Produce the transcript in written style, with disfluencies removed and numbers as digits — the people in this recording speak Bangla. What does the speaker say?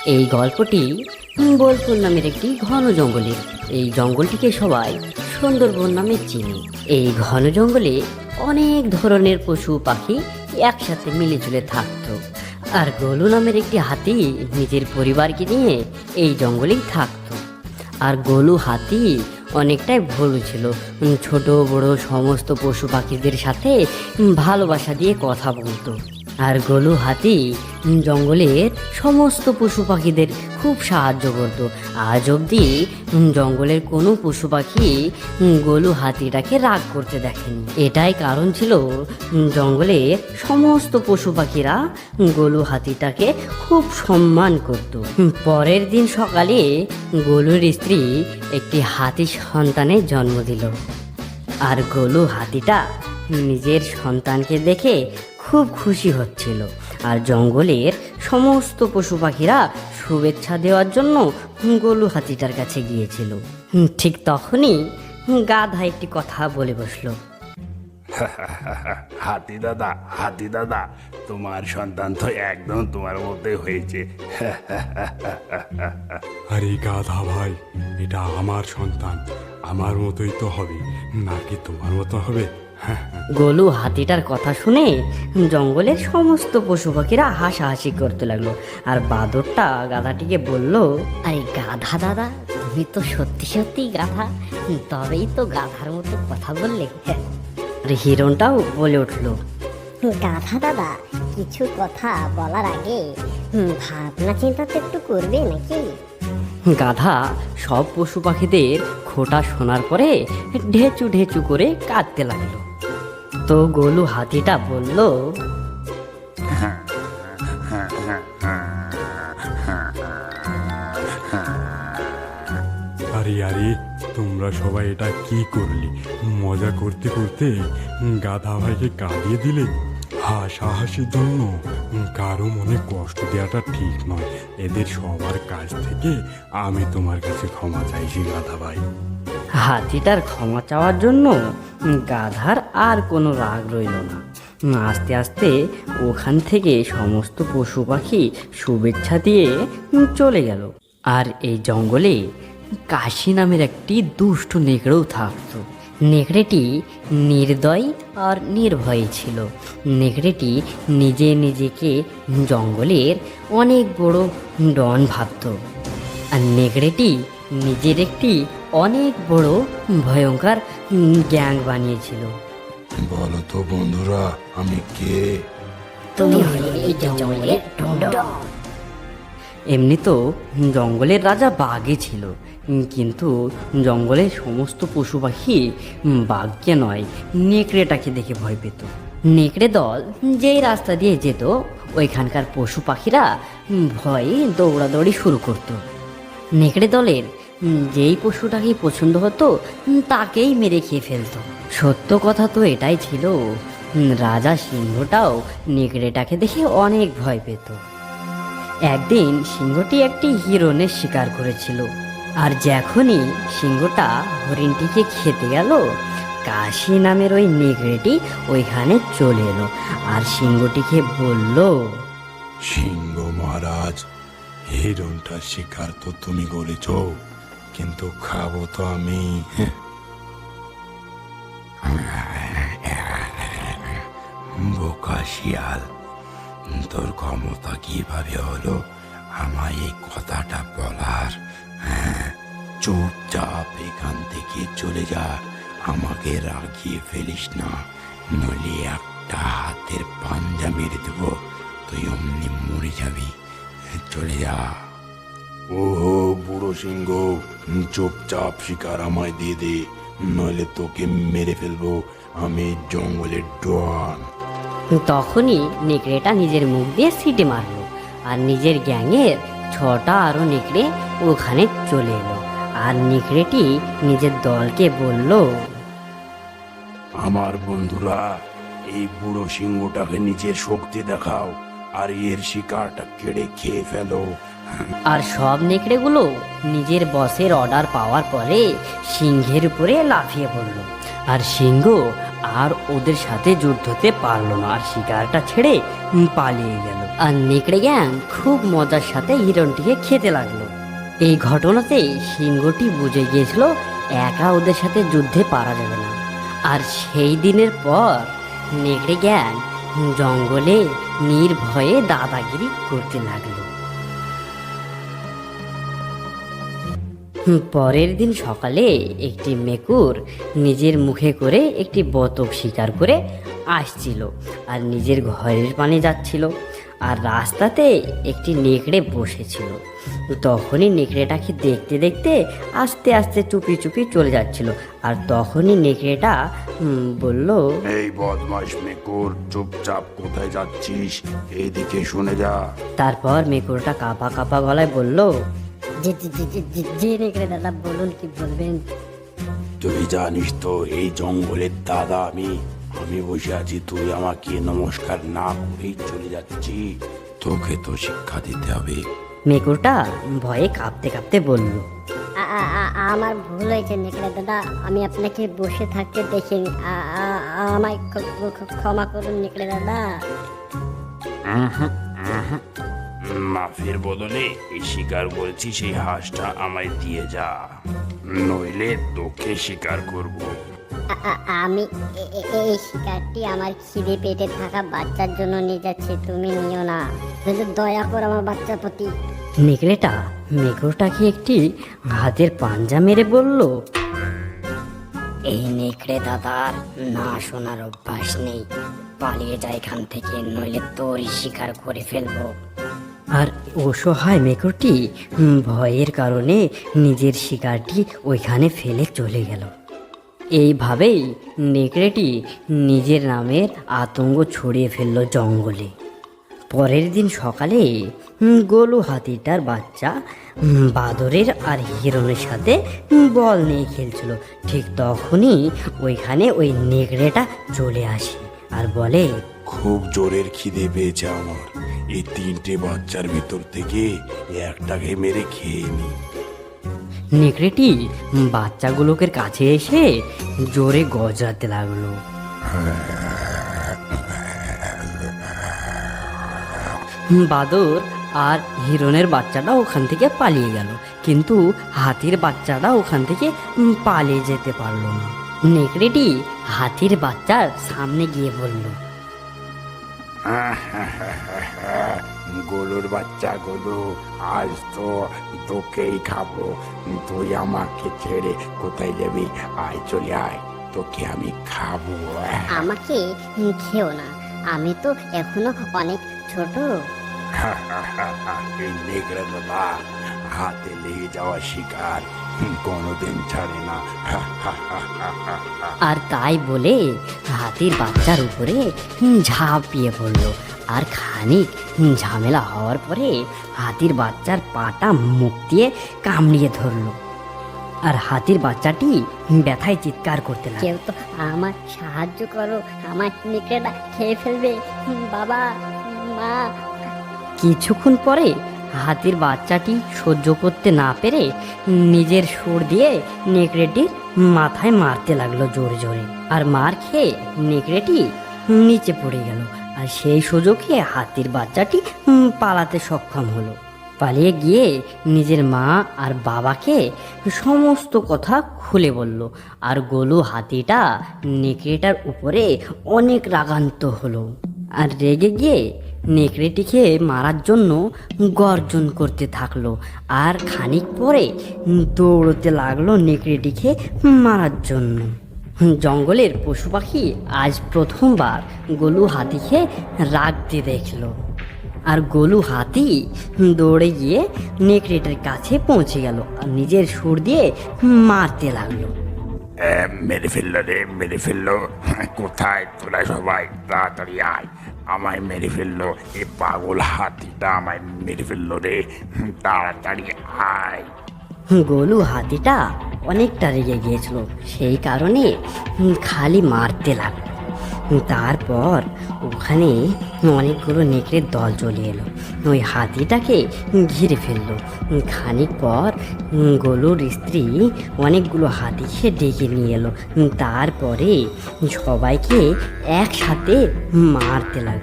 এই গল্পটি বোলপুর নামের একটি ঘন জঙ্গলের। এই জঙ্গলটিকে সবাই সুন্দরবন নামে চিনে। এই ঘন জঙ্গলে অনেক ধরনের পশু পাখি একসাথে মিলেঝুলে থাকতো। আর গোলু নামের একটি হাতি নিজের পরিবারকে নিয়ে এই জঙ্গলেই থাকতো। আর গোলু হাতি অনেকটাই ভুল ছিল, ছোট বড় সমস্ত পশু পাখিদের সাথে ভালোবাসা দিয়ে কথা বলতো। আর গোলু হাতি জঙ্গলের সমস্ত পশু পাখিদের খুব সাহায্য করত। আজ অবধি জঙ্গলের কোনো পশু পাখি গোলু হাতিটাকে রাগ করতে দেখেনি। এটাই কারণ ছিল জঙ্গলের সমস্ত পশু পাখিরা গোলু হাতিটাকে খুব সম্মান করত। পরের দিন সকালে গোলুর স্ত্রী একটি হাতি সন্তানের জন্ম দিল। আর গোলু হাতিটা নিজের সন্তানকে দেখে খুব খুশি হচ্ছিল। আর জঙ্গলের সমস্ত পশু পাখিরা শুভেচ্ছা দেওয়ার জন্য গোলু হাতিটার কাছে গিয়েছিল। ঠিক তখনই গাধা একটি কথা বলে বসলো। হাতি দাদা, তোমার সন্তান তো একদম তোমার মধ্যে হয়েছে। আরে গাধা ভাই, এটা আমার সন্তান, আমার মতোই তো হবে, নাকি তোমার মতো হবে? গোলু হাতিটার কথা শুনে জঙ্গলের সমস্ত পশু পাখিরা হাসাহাসি করতে লাগলো। আর বাদরটা গাধাটিকে বলল, আরে গাধা দাদা, তুমি তো সত্যি সত্যি গাধা, তবেই তো গাধার মতো কথা বললে। আর হিরণটাও বলে উঠলো, গাধা দাদা, কিছু কথা বলার আগে ভাবনা চিন্তা তো একটু করবে নাকি? গাধা সব পশু পাখিদের খোঁটা শোনার পরে ঢেচু ঢেচু করে কাঁদতে লাগলো। তো গোলু হাতিটা বলল, আরে আরে, তোমরা সবাই এটা কি করলি? মজা করতে করতে গাধা ভাইকে কাঁদিয়ে দিলে। হাসাহাসির জন্য কারো মনে কষ্ট দেওয়াটা ঠিক নয়। এদের সবার কাছ থেকে আমি তোমার কাছে ক্ষমা চাইছি গাধা ভাই। হাতিটার ক্ষমা চাওয়ার জন্য গাধার আর কোনো রাগ রইল না। আস্তে আস্তে ওখান থেকে সমস্ত পশু পাখি শুভেচ্ছা দিয়ে চলে গেল। আর এই জঙ্গলে কাশি নামের একটি দুষ্ট নেকড়েও থাকতো। নেকড়েটি নির্দয় আর নির্ভয় ছিল। নেকড়েটি নিজে নিজেকে জঙ্গলের অনেক বড় ডন ভাবত। আর নেকড়েটি নিজের একটি অনেক বড় ভয়ঙ্কর গ্যাং বানিয়েছিল। বলো তো বন্ধুরা, আমি কে? তুমি হলে এই জঙ্গলের ডন। এমনি তো জঙ্গলের রাজা বাঘই ছিল, কিন্তু জঙ্গলের সমস্ত পশু পাখি বাঘকে নয়, নেকড়েটাকে দেখে ভয় পেত। নেকড়ে দল যেই রাস্তা দিয়ে যেত, ওইখানকার পশু পাখিরা ভয়ে দৌড়াদৌড়ি শুরু করত। নেকড়ে দলের যেই পশুটাকে পছন্দ হতো তাকেই মেরে খেয়ে ফেলতো। সত্য কথা তো এটাই ছিল, রাজা সিংহটাও নেকড়েটাকে দেখে অনেক ভয় পেত। একদিন সিংহটি একটি হিরণের শিকার করেছিল। আর যখনই সিংহটা হরিণটিকে খেতে গেল, কাশি নামের ওই নেকড়েটি ওইখানে চলে এলো। আর সিংহটিকে বলল, সিংহ মহারাজ, হিরণটা শিকার তো তুমি করেছ, কিন্তু খাবো তো আমি। বোকা শিয়াল, তোর ক্ষমতা কিভাবে হলো আমায় এই কথাটা বলার? চুপচাপ এখান থেকে চলে যা, আমাকে রাগিয়ে ফেলিস না, নইলে একটা হাতের পাঞ্জা মেরে দেবো, তুই অমনি মরে যাবি। চলে যা। ওহো বুড়ো সিংহ, চুপচাপ শিকার আমায় দিয়ে দে, নইলে তোকে মেরে ফেলবো, আমি জঙ্গলের ডন। তখনই নেকড়েটা নিজের মুখ দিয়ে সিটি মারলো। আর নিজের গ্যাংয়ের 6টা আরো নেকড়ে ওখানে চলে এলো। আর নেকড়েটি নিজের দলকে বলল, আমার বন্ধুরা, এই বুড়ো সিংহটাকে নিজের শক্তি দেখাও, আর এর শিকারটা কেড়ে খেয়ে ফেলো। আর সব নেকড়েগুলো নিজের বসের অর্ডার পাওয়ার পরে সিংহের উপরে লাফিয়ে পড়ল। আর সিংহ আর ওদের সাথে যুদ্ধতে পারলো না আর শিকারটা ছেড়ে পালিয়ে গেল। আর নেকড়ে গ্যাং খুব মজার সাথে হিরণটিকে খেতে লাগলো। এই ঘটনাতে সিংহটি বুঝে গিয়েছিল একা ওদের সাথে যুদ্ধে পারা যাবে না। আর সেই দিনের পর নেকড়ে গ্যাং জঙ্গলে নির্ভয়ে দাদাগিরি করতে লাগলো। পরের দিন সকালে একটি মেকুর নিজের মুখে করে একটি বতক শিকার করে আসছিল আর নিজের ঘরের পানে যাচ্ছিল। আর রাস্তাতে একটি নেকড়ে বসেছিল। তখনই নেকড়েটাকে দেখতে দেখতে আস্তে আস্তে চুপি চুপি চলে যাচ্ছিল। আর তখনই নেকড়েটা বলল, এই বদমাস মেকুর, চুপচাপ কোথায় যাচ্ছিস? এইদিকে শুনে যা। তারপর মেকুরটা কাঁপা কাঁপা গলায় বলল, জি নেকড়ে দাদা, বলুন কি বলবেন। তুই জানিস তো এই জঙ্গলের দাদা আমি বসে আছি, তুই আমাকে নমস্কার না করেই চলে যাচ্ছি। তোকে তো শিক্ষা দিতে হবে। মেকুরটা ভয়ে কাঁপতে কাঁপতে বলল, আমার ভুল হয়েছে নেকড়ে দাদা, আমি আপনাকে বসে থাকতে দেখিনি। আমায় ক্ষমা করুন নেকড়ে দাদা। মাফের বদলে এই শিকার বলছি, সেই হাঁসটা আমায় দিয়ে যা, নইলে তোকে শিকার করব। আমি এই শিকারটি আমার খিদে পেটে থাকা বাচ্চার জন্য নিয়ে যাচ্ছি, তুমি নিও না। দয়া কর আমার বাচ্চার প্রতি। নেকড়েটা মেকুরটাকে একটি হাতের পাঞ্জা মেরে বলল, এই নেকড়ে দাদার না শোনার অভ্যাস নেই, পালিয়ে যায় এখান থেকে, নইলে তোরই শিকার করে ফেলবো। আর অসহায় মেকুরটি ভয়ের কারণে নিজের শিকারটি ওইখানে ফেলে চলে গেল। এইভাবেই নেকড়েটি নিজের নামের আতঙ্ক ছড়িয়ে ফেলল জঙ্গলে। পরের দিন সকালে গোলু হাতিটার বাচ্চা বাদরের আর হিরণের সাথে বল নিয়ে খেলছিল। ঠিক তখনই ওইখানে ওই নেকড়েটা চলে আসে আর বলে, খুব জোরের খিদে পেয়েছে আমার, এই 3টে বাচ্চার ভিতর থেকে একটাকে মেরে খেয়ে নি। নেকড়েটি বাচ্চাগুলোকে কাছে এসে জোরে গজরাতে লাগলো। বাদর আর হিরণের বাচ্চাটা ওখান থেকে পালিয়ে গেল, কিন্তু হাতির বাচ্চাটা ওখান থেকে পালিয়ে যেতে পারলো না। নেকড়েটি হাতির বাচ্চার সামনে গিয়ে বলল, গরুর বাচ্চা গরু, আজ তো তোকেই খাবো। তুই আমাকে ছেড়ে কোথায় যাবি? আয়, চলে আয়, তোকে আমি খাবো। আমাকে খেও না, আমি তো এখনো অনেক ছোট। এই নেকড়ে দাদা হাতে লেগে যাওয়া শিকার কোনোদিন ছাড়ে না। আর তাই বলে হাতির বাচ্চার উপরে ঝাঁপিয়ে পড়ল। আর খানিক ঝামেলা হওয়ার পরে হাতির বাচ্চার পাটা মুখ দিয়ে কামড়িয়ে ধরলো। আর হাতির বাচ্চাটি ব্যথায় চিৎকার করতে লাগলো, কেউ তো আমার সাহায্য করো, আমার নেকড়েটা খেয়ে ফেলবে, বাবা মা। কিছুক্ষণ পরে হাতির বাচ্চাটি সহ্য করতে না পেরে নিজের সুর দিয়ে নেকড়েটির মাথায় মারতে লাগলো জোরে জোরে। আর মার খেয়ে নেকড়েটি নিচে পড়ে গেল। আর সেই সুযোগে হাতির বাচ্চাটি পালাতে সক্ষম হলো। পালিয়ে গিয়ে নিজের মা আর বাবাকে সমস্ত কথা খুলে বলল। আর গোলু হাতিটা নেকড়েটার উপরে অনেক রাগান্ত হলো আর রেগে গিয়ে নেকড়েটিকে মারার জন্য গর্জন করতে থাকলো। আর খানিক পরে দৌড়তে লাগলো নেকড়েটিকে মারার জন্য। জঙ্গলের পশু পাখি আজ প্রথমবার গোলু হাতিকে রাগতে দেখলো। আর গোলু হাতি দৌড়ে গিয়ে নেকড়েটার কাছে পৌঁছে গেল আর নিজের সুর দিয়ে মারতে লাগলো। মেরে ফেললো রে, মেরে ফেললো। কোথায় তোরা সবাই? তাড়াতাড়ি আয়, আমায় মেরে ফেললো। এ পাগল হাতিটা আমায় মেরে ফেললো রে, তাড়াতাড়ি আয়। গোলু হাতিটা অনেকটা রেগে গিয়েছিল, সেই কারণে খালি মারতে লাগলো। তারপর ওখানে অনেকগুলো নেকড়ের দল চলে এলো, ওই হাতিটাকে ঘিরে ফেললো। খানিক পর গোলুর স্ত্রী অনেকগুলো হাতিকে ডেকে নিয়ে এলো, তারপরে সবাইকে একসাথে মারতে লাগলো।